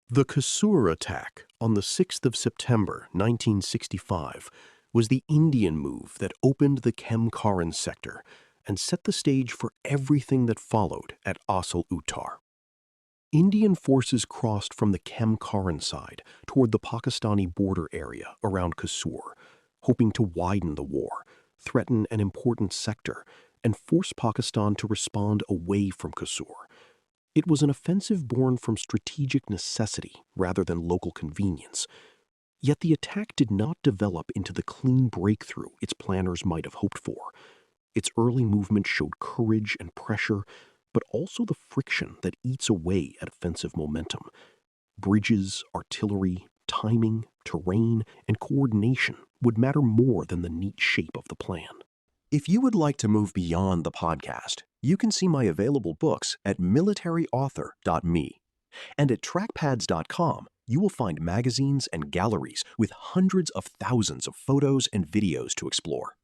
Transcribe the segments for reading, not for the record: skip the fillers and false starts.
The Kasur attack on the 6th of September 1965 was the Indian move that opened the Khem-Karan sector and set the stage for everything that followed at Asal-Uttar. Indian forces crossed from the Khem-Karan side toward the Pakistani border area around Kasur, hoping to widen the war, threaten an important sector, and force Pakistan to respond away from Kasur. It was an offensive born from strategic necessity rather than local convenience. Yet the attack did not develop into the clean breakthrough its planners might have hoped for. Its early movement showed courage and pressure, but also the friction that eats away at offensive momentum. Bridges, artillery, timing, terrain, and coordination would matter more than the neat shape of the plan. If you would like to move beyond the podcast, you can see my available books at militaryauthor.me. And at trackpads.com, you will find magazines and galleries with hundreds of thousands of photos and videos to explore.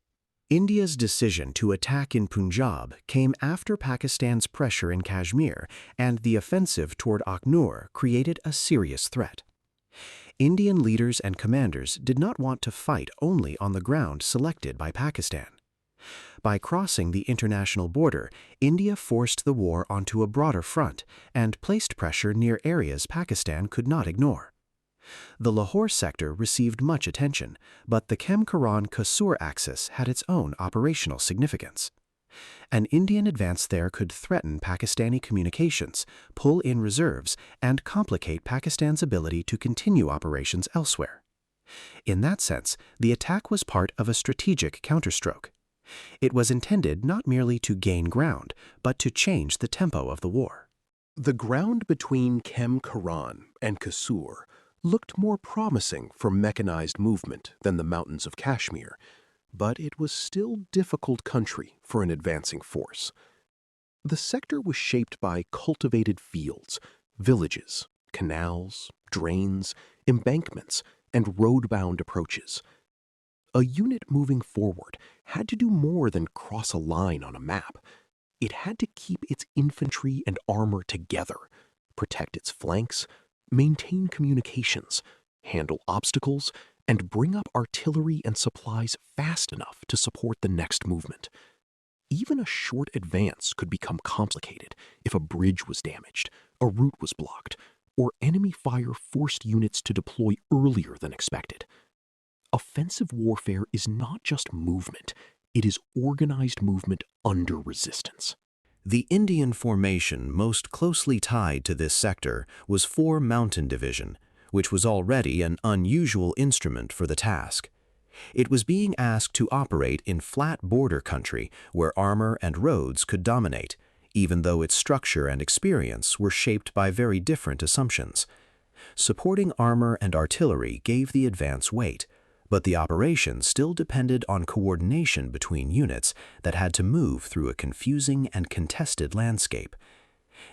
India's decision to attack in Punjab came after Pakistan's pressure in Kashmir, and the offensive toward Akhnur created a serious threat. Indian leaders and commanders did not want to fight only on the ground selected by Pakistan. By crossing the international border, India forced the war onto a broader front and placed pressure near areas Pakistan could not ignore. The Lahore sector received much attention, but the Khem-Karan-Kasur axis had its own operational significance. An Indian advance there could threaten Pakistani communications, pull in reserves, and complicate Pakistan's ability to continue operations elsewhere. In that sense, the attack was part of a strategic counterstroke. It was intended not merely to gain ground, but to change the tempo of the war. The ground between Khem-Karan and Kasur looked more promising for mechanized movement than the mountains of Kashmir, but it was still difficult country for an advancing force. The sector was shaped by cultivated fields, villages, canals, drains, embankments, and road-bound approaches. A unit moving forward had to do more than cross a line on a map. It had to keep its infantry and armor together, protect its flanks, maintain communications, handle obstacles, and bring up artillery and supplies fast enough to support the next movement. Even a short advance could become complicated if a bridge was damaged, a route was blocked, or enemy fire forced units to deploy earlier than expected. Offensive warfare is not just movement, it is organized movement under resistance. The Indian formation most closely tied to this sector was 4 Mountain Division, which was already an unusual instrument for the task. It was being asked to operate in flat border country where armor and roads could dominate, even though its structure and experience were shaped by very different assumptions. Supporting armor and artillery gave the advance weight, but the operation still depended on coordination between units that had to move through a confusing and contested landscape.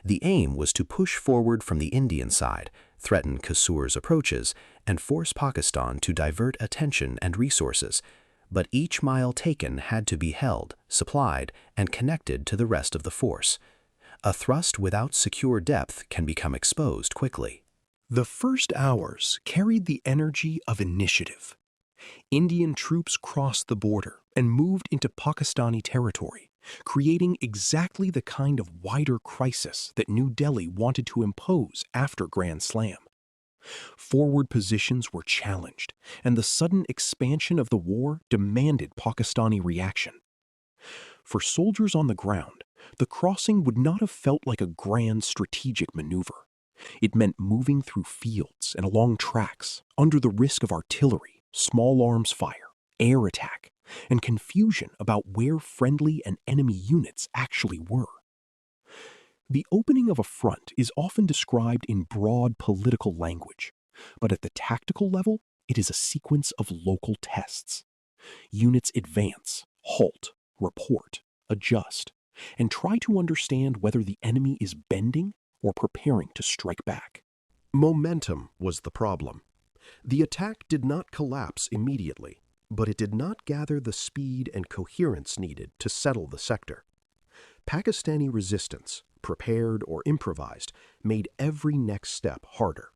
The aim was to push forward from the Indian side, threaten Kasur's approaches, and force Pakistan to divert attention and resources, but each mile taken had to be held, supplied, and connected to the rest of the force. A thrust without secure depth can become exposed quickly. The first hours carried the energy of initiative. Indian troops crossed the border and moved into Pakistani territory, creating exactly the kind of wider crisis that New Delhi wanted to impose after Grand Slam. Forward positions were challenged, and the sudden expansion of the war demanded Pakistani reaction. For soldiers on the ground, the crossing would not have felt like a grand strategic maneuver. It meant moving through fields and along tracks, under the risk of artillery, small arms fire, air attack, and confusion about where friendly and enemy units actually were. The opening of a front is often described in broad political language, but at the tactical level, it is a sequence of local tests. Units advance, halt, report, adjust, and try to understand whether the enemy is bending or preparing to strike back. Momentum was the problem. The attack did not collapse immediately, but it did not gather the speed and coherence needed to settle the sector. Pakistani resistance, prepared or improvised, made every next step harder.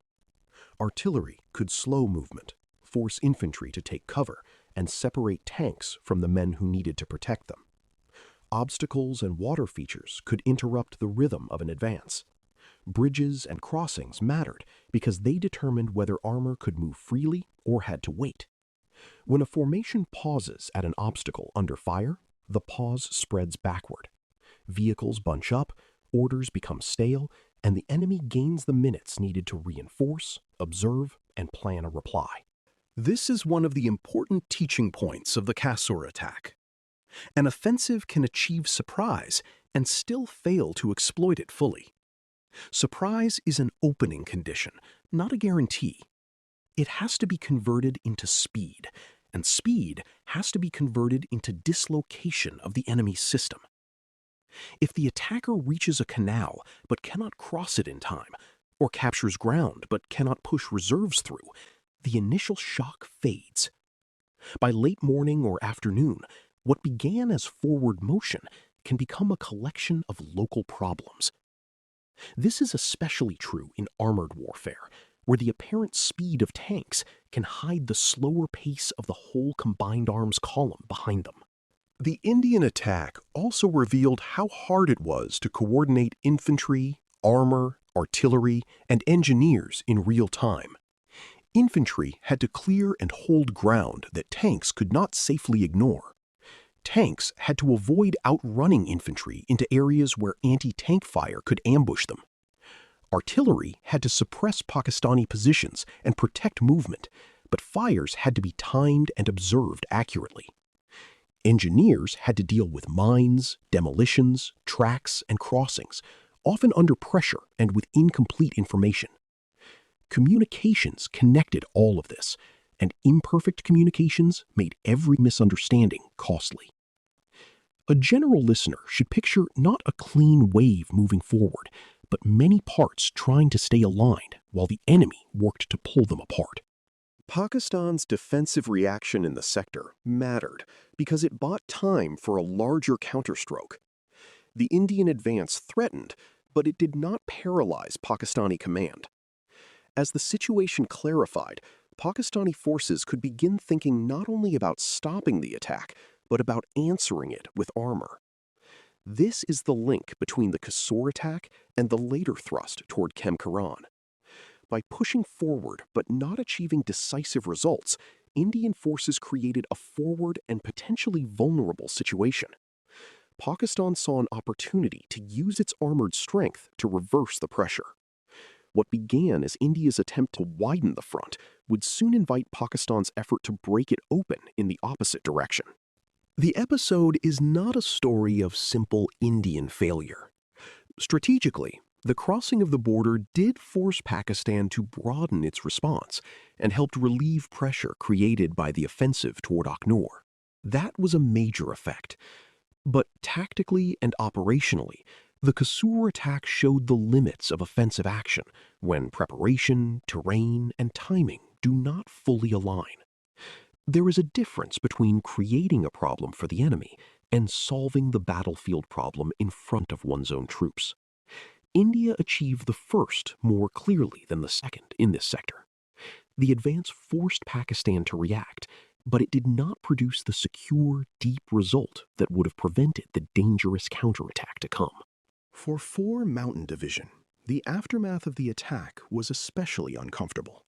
Artillery could slow movement, force infantry to take cover, and separate tanks from the men who needed to protect them. Obstacles and water features could interrupt the rhythm of an advance. Bridges and crossings mattered because they determined whether armor could move freely or had to wait. When a formation pauses at an obstacle under fire, the pause spreads backward. Vehicles bunch up, orders become stale, and the enemy gains the minutes needed to reinforce, observe, and plan a reply. This is one of the important teaching points of the Chasseur attack. An offensive can achieve surprise and still fail to exploit it fully. Surprise is an opening condition, not a guarantee. It has to be converted into speed, and speed has to be converted into dislocation of the enemy's system. If the attacker reaches a canal but cannot cross it in time, or captures ground but cannot push reserves through, the initial shock fades. By late morning or afternoon, what began as forward motion can become a collection of local problems. This is especially true in armored warfare, where the apparent speed of tanks can hide the slower pace of the whole combined arms column behind them. The Indian attack also revealed how hard it was to coordinate infantry, armor, artillery, and engineers in real time. Infantry had to clear and hold ground that tanks could not safely ignore. Tanks had to avoid outrunning infantry into areas where anti-tank fire could ambush them. Artillery had to suppress Pakistani positions and protect movement, but fires had to be timed and observed accurately. Engineers had to deal with mines, demolitions, tracks, and crossings, often under pressure and with incomplete information. Communications connected all of this, and imperfect communications made every misunderstanding costly. A general listener should picture not a clean wave moving forward, but many parts trying to stay aligned while the enemy worked to pull them apart. Pakistan's defensive reaction in the sector mattered because it bought time for a larger counterstroke. The Indian advance threatened, but it did not paralyze Pakistani command. As the situation clarified, Pakistani forces could begin thinking not only about stopping the attack, but about answering it with armor. This is the link between the Chasseur attack and the later thrust toward Kemkaran. By pushing forward but not achieving decisive results, Indian forces created a forward and potentially vulnerable situation. Pakistan saw an opportunity to use its armored strength to reverse the pressure. What began as India's attempt to widen the front would soon invite Pakistan's effort to break it open in the opposite direction. The episode is not a story of simple Indian failure. Strategically, the crossing of the border did force Pakistan to broaden its response and helped relieve pressure created by the offensive toward Akhnur. That was a major effect. But tactically and operationally, the Chasseur attack showed the limits of offensive action when preparation, terrain, and timing do not fully align. There is a difference between creating a problem for the enemy and solving the battlefield problem in front of one's own troops. India achieved the first more clearly than the second in this sector. The advance forced Pakistan to react, but it did not produce the secure, deep result that would have prevented the dangerous counterattack to come. For 4 Mountain Division, the aftermath of the attack was especially uncomfortable.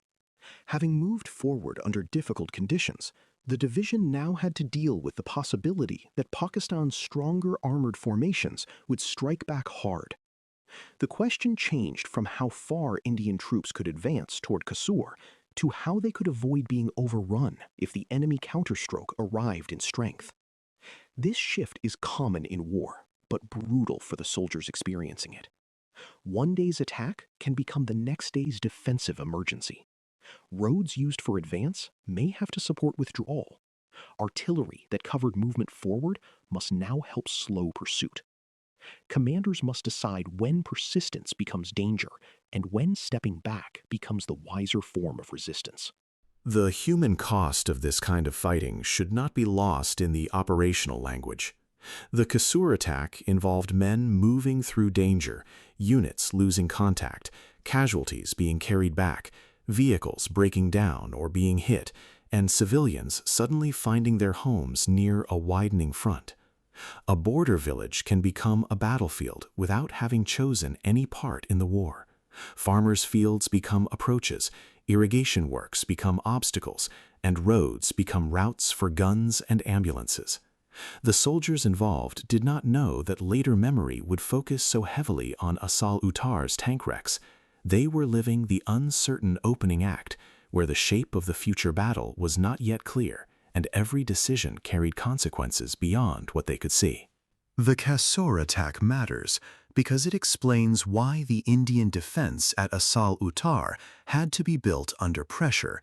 Having moved forward under difficult conditions, the division now had to deal with the possibility that Pakistan's stronger armored formations would strike back hard. The question changed from how far Indian troops could advance toward Chasseur to how they could avoid being overrun if the enemy counterstroke arrived in strength. This shift is common in war, but brutal for the soldiers experiencing it. One day's attack can become the next day's defensive emergency. Roads used for advance may have to support withdrawal. Artillery that covered movement forward must now help slow pursuit. Commanders must decide when persistence becomes danger and when stepping back becomes the wiser form of resistance. The human cost of this kind of fighting should not be lost in the operational language. The Chasseur attack involved men moving through danger, units losing contact, casualties being carried back, vehicles breaking down or being hit, and civilians suddenly finding their homes near a widening front. A border village can become a battlefield without having chosen any part in the war. Farmers' fields become approaches, irrigation works become obstacles, and roads become routes for guns and ambulances. The soldiers involved did not know that later memory would focus so heavily on Assal-Uttar's tank wrecks. They were living the uncertain opening act, where the shape of the future battle was not yet clear, and every decision carried consequences beyond what they could see. The Kasur attack matters because it explains why the Indian defense at Assal-Uttar had to be built under pressure.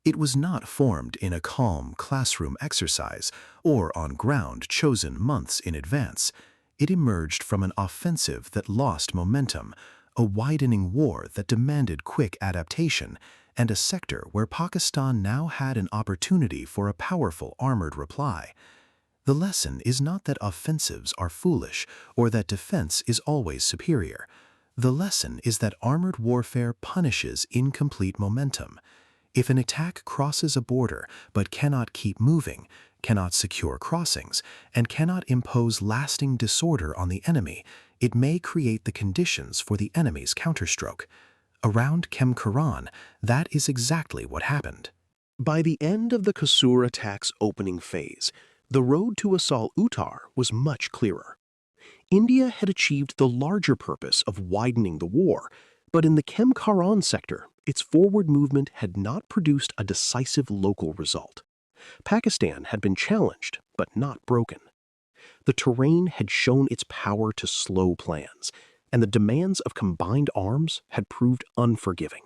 It was not formed in a calm classroom exercise or on ground chosen months in advance. It emerged from an offensive that lost momentum, a widening war that demanded quick adaptation, and a sector where Pakistan now had an opportunity for a powerful armored reply. The lesson is not that offensives are foolish or that defense is always superior. The lesson is that armored warfare punishes incomplete momentum. If an attack crosses a border but cannot keep moving, cannot secure crossings, and cannot impose lasting disorder on the enemy, it may create the conditions for the enemy's counterstroke. Around Kemkaran, that is exactly what happened. By the end of the Kasur attack's opening phase, the road to Assal-Uttar was much clearer. India had achieved the larger purpose of widening the war, but in the Kemkaran sector, its forward movement had not produced a decisive local result. Pakistan had been challenged, but not broken. The terrain had shown its power to slow plans, and the demands of combined arms had proved unforgiving.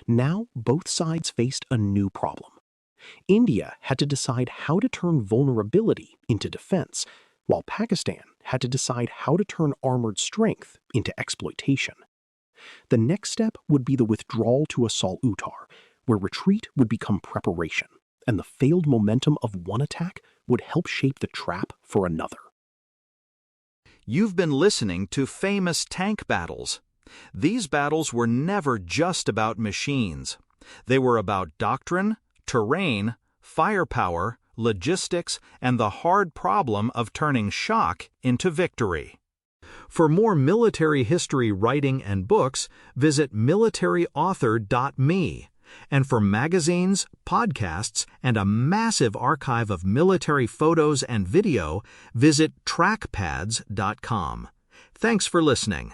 Now, both sides faced a new problem. India had to decide how to turn vulnerability into defense, while Pakistan had to decide how to turn armored strength into exploitation. The next step would be the withdrawal to Assal-Uttar, where retreat would become preparation, and the failed momentum of one attack would help shape the trap for another. You've been listening to Famous Tank Battles. These battles were never just about machines. They were about doctrine, terrain, firepower, logistics, and the hard problem of turning shock into victory. For more military history writing and books, visit militaryauthor.me. And for magazines, podcasts, and a massive archive of military photos and video, visit trackpads.com. Thanks for listening.